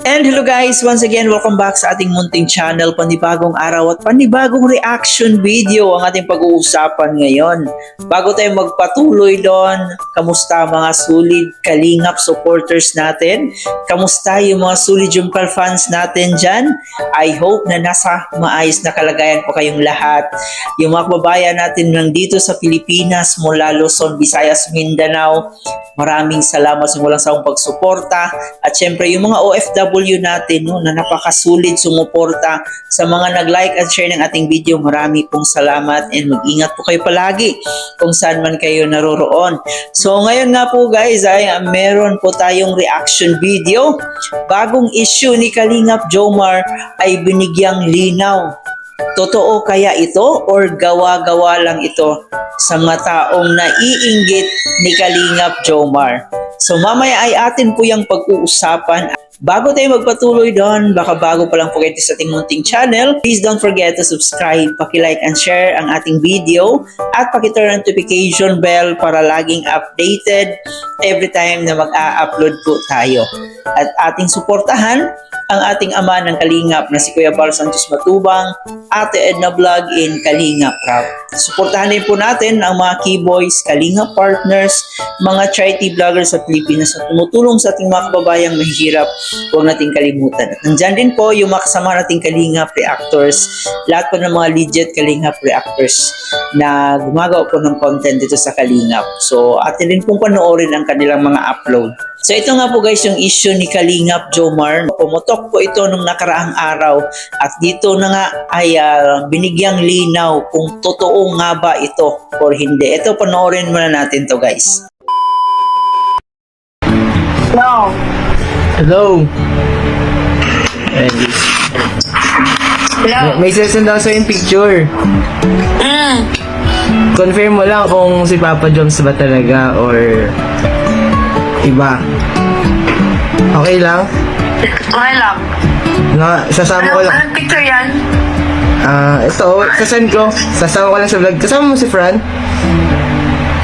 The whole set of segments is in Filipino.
And hello guys, once again, welcome back sa ating munting channel, panibagong araw at panibagong reaction video ang ating pag-uusapan ngayon. Bago tayo magpatuloy doon, kamusta mga Solid Kalingap supporters natin? Kamusta yung mga Solid Jumper fans natin dyan? I hope na nasa maayos na kalagayan po kayong lahat. Yung mga kababayan natin lang dito sa Pilipinas, mula Luzon, Visayas, Mindanao, maraming salamat sa walang sawang pagsuporta. At syempre yung mga OFW natin na napakasulit sumuporta sa mga nag-like at share ng ating video. Marami pong salamat and mag-ingat po kayo palagi kung saan man kayo naroroon. So ngayon nga po guys ay meron po tayong reaction video. Bagong issue ni Kalingap Jomar ay binigyang linaw. Totoo kaya ito or gawa-gawa lang ito sa mga taong naiinggit ni Kalingap Jomar? So mamaya ay atin po yung pag-uusapan. Bago tayo magpatuloy doon, baka bago pa lang po kayo sa ating munting channel, please don't forget to subscribe, paki-like and share ang ating video at paki-turn notification bell para laging updated every time na mag-a-upload po tayo. At ating suportahan ang ating ama ng Kalingap na si Kuya Bal Santos Matubang, Ate Edna Vlog in Kalingap Rap. Suportahan din po natin ang mga keyboys, Kalingap partners, mga charity vloggers sa Pilipinas na tumutulong sa ating mga kababayang mahihirap. Huwag nating kalimutan. At nandyan din po yung mga kasama nating Kalingap reactors, lahat po ng mga legit Kalingap reactors na gumagawa po ng content dito sa Kalingap. So atin din pong panoorin ang kanilang mga upload. So ito nga po guys yung issue ni Kalingap Jomar. Pumutok po ito nung nakaraang araw at dito na nga ay binigyang linaw kung totoo nga ba ito or hindi. Ito, panoorin muna natin to guys. Hello. Hello. Hello. May session daw sa yung picture. Confirm mo lang kung si Papa Joms ba talaga or iba. Okay lang? Okay lang. Sasama ko lang. Anong picture yan? Ito, sasend ko. Sasama ko lang sa vlog. Kasama mo si Fran?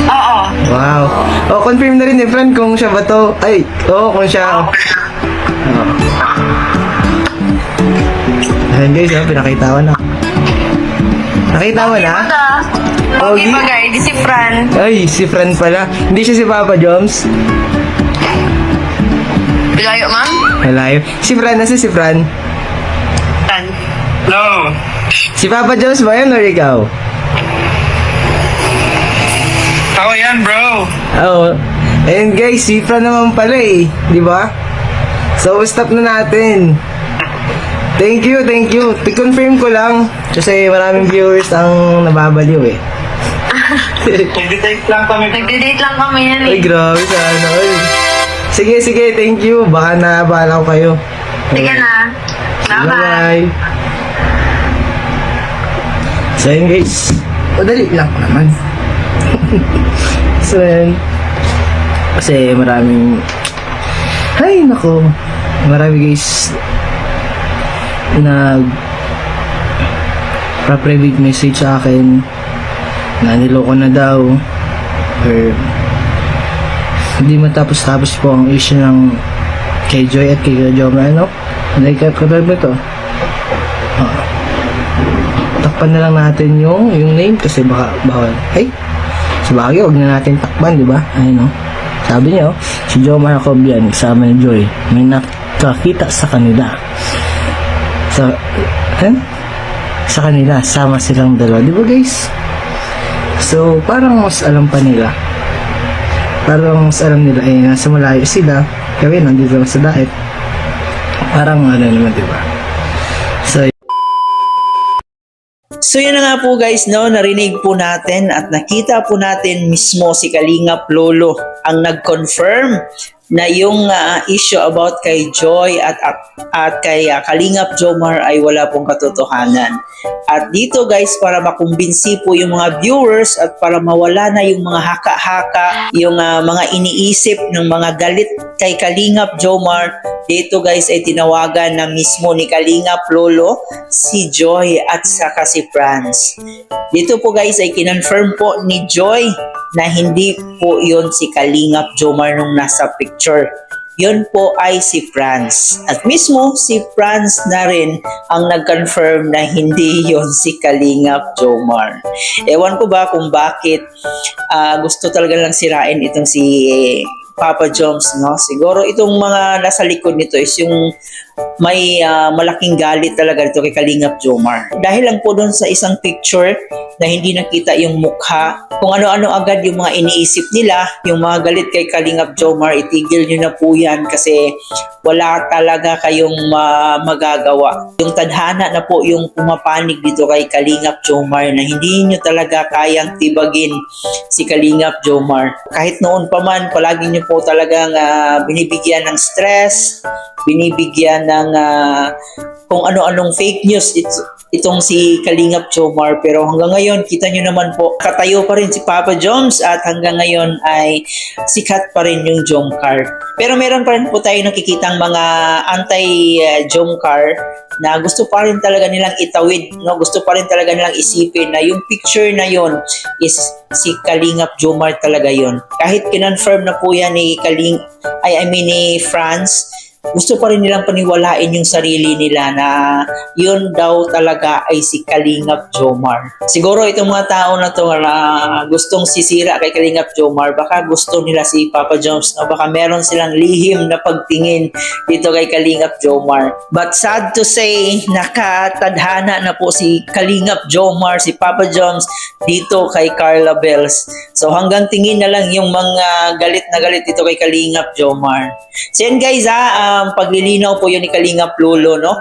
Oo. Wow. Oh, confirm na rin ni Fran kung siya ba to. Ay, kung siya. Ayan guys, pinakita ko na. Nakita mo na? Okay, bagay. Di si Fran. Ay, si Fran pala. Hindi siya si Papa Joms. Bilayo, ma'am? Malayo. Si Fran, nasa si Fran? Fran. Hello. Si Papa Joms ba yan or ikaw? Ako yan, bro. Oo. And guys, si Fran naman pala eh. Di ba? So, stop na natin. Thank you, thank you. I-confirm ko lang. Kasi maraming viewers ang nababaliw eh. Nag-date lang kami. Nagde-date lang kami yan Ay, eh. grabe sana. Ay. Sige, sige, thank you. Baka naabala ko kayo. Sige na. Bye-bye. Bye-bye. So yun guys, madali lang naman. So yun, kasi maraming, ay nako, marami guys nag private message sa akin na niloko na daw or hindi matapos-tapos po ang issue ng kay Joy at kay Jomar, ano? Nagkakaroon ba ito? Takpan na lang natin yung name kasi baka bawal. Ay, sabagay, huwag na natin takpan, di ba? Ayun, no? Sabi niya, si Jomar Acobian, kasama ni Joy, may nakakita sa kanila. Sa kanila, sama silang dalawa. Di ba, guys? So, parang mas alam pa nila. Parang mas alam nila, nasa malayo sila. Kaya nandito lang sa daet. Parang ano naman, di ba? So yun na nga po guys, no, narinig po natin at nakita po natin mismo si Kalingap Lolo ang nag-confirm na yung issue about kay Joy at kay Kalingap Jomar ay wala pong katotohanan. At dito guys, para makumbinsi po yung mga viewers at para mawala na yung mga haka-haka, yung mga iniisip ng mga galit kay Kalingap Jomar, dito guys ay tinawagan na mismo ni Kalingap Lolo si Joy at saka si Franz. Dito po guys ay kinonfirm po ni Joy na hindi po yon si Kalingap Jomar nung nasa picture. yun po ay si Franz. At mismo si Franz na rin ang nag-confirm na hindi yon si Kalingap Jomar. Ewan ko ba kung bakit gusto talaga lang sirain itong si Papa Joms, no? Siguro itong mga nasa likod nito is yung may malaking galit talaga dito kay Kalingap Jomar. Dahil lang po doon sa isang picture na hindi nakita yung mukha, kung ano-ano agad yung mga iniisip nila, yung mga galit kay Kalingap Jomar, itigil nyo na po yan kasi wala talaga kayong magagawa. Yung tadhana na po yung pumapanig dito kay Kalingap Jomar na hindi nyo talaga kayang tibagin si Kalingap Jomar. Kahit noon pa man, palagi nyo po talagang binibigyan ng stress, binibigyan ng kung ano-anong fake news itong si Kalingap Jomar, pero hanggang ngayon kita nyo naman po katayo pa rin si Papa Joms at hanggang ngayon ay sikat pa rin yung Jomcar. Pero meron pa rin po tayo nakikitang mga anti-Jomcar na gusto pa rin talaga nilang itawid, no? Gusto pa rin talaga nilang isipin na yung picture na yon is si Kalingap Jomar talaga yon. Kahit kinonfirm na po yan ni ni Franz, gusto pa rin nilang paniwalain yung sarili nila na yun daw talaga ay si Kalingap Jomar. Siguro itong mga tao na to na gustong sisira kay Kalingap Jomar, baka gusto nila si Papa Joms, no? Baka meron silang lihim na pagtingin dito kay Kalingap Jomar. But sad to say, nakatadhana na po si Kalingap Jomar, si Papa Joms dito kay Carla Bells. So hanggang tingin na lang yung mga galit na galit dito kay Kalingap Jomar. So yan guys, paglilinaw po yun ni Kalingap Lolo, no?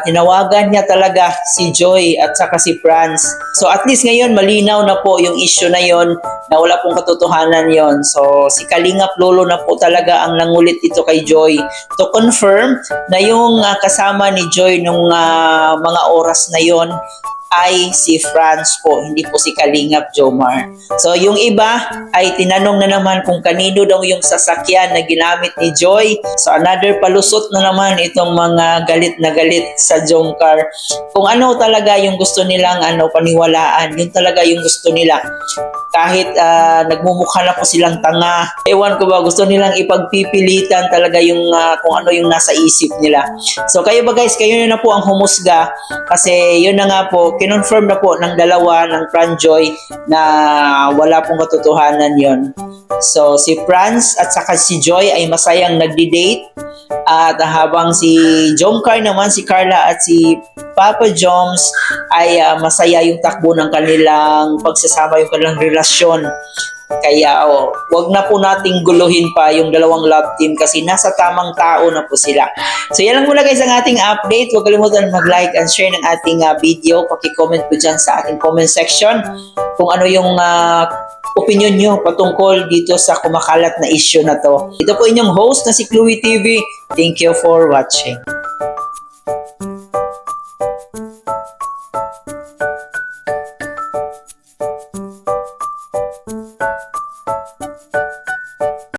Tinawagan niya talaga si Joy at saka si Franz. So at least ngayon malinaw na po yung issue na yon, na wala pong katotohanan yon. So si Kalingap Lolo na po talaga ang nangulit dito kay Joy to confirm na yung kasama ni Joy nung mga oras na yon ay si Franz po, hindi po si Kalingap Jomar. So yung iba ay tinanong na naman kung kanino daw yung sasakyan na ginamit ni Joy. So another palusot na naman itong mga galit na galit sa Jomcar. Kung ano talaga yung gusto nilang paniwalaan, yun talaga yung gusto nila. Kahit nagmumukha na po silang tanga, ewan ko ba, gusto nilang ipagpipilitan talaga yung kung ano yung nasa isip nila. So kayo ba guys, kayo na po ang humusga kasi yun na nga po, kinonfirm na po ng dalawa ng Franjoy na wala pong katotohanan yon. So si Franz at saka si Joy ay masayang nagdi-date at habang si Jomcar naman, si Carla at si Papa Joms ay masaya yung takbo ng kanilang pagsasama, yung kanilang relasyon. Kaya wag na po nating guluhin pa yung dalawang love team kasi nasa tamang tao na po sila. So yan lang muna guys ang ating update. Huwag kalimutan mag-like and share ng ating video. Paki-comment po dyan sa ating comment section kung ano yung opinion nyo patungkol dito sa kumakalat na issue na to. Ito po inyong host na si Chloe TV. Thank you for watching.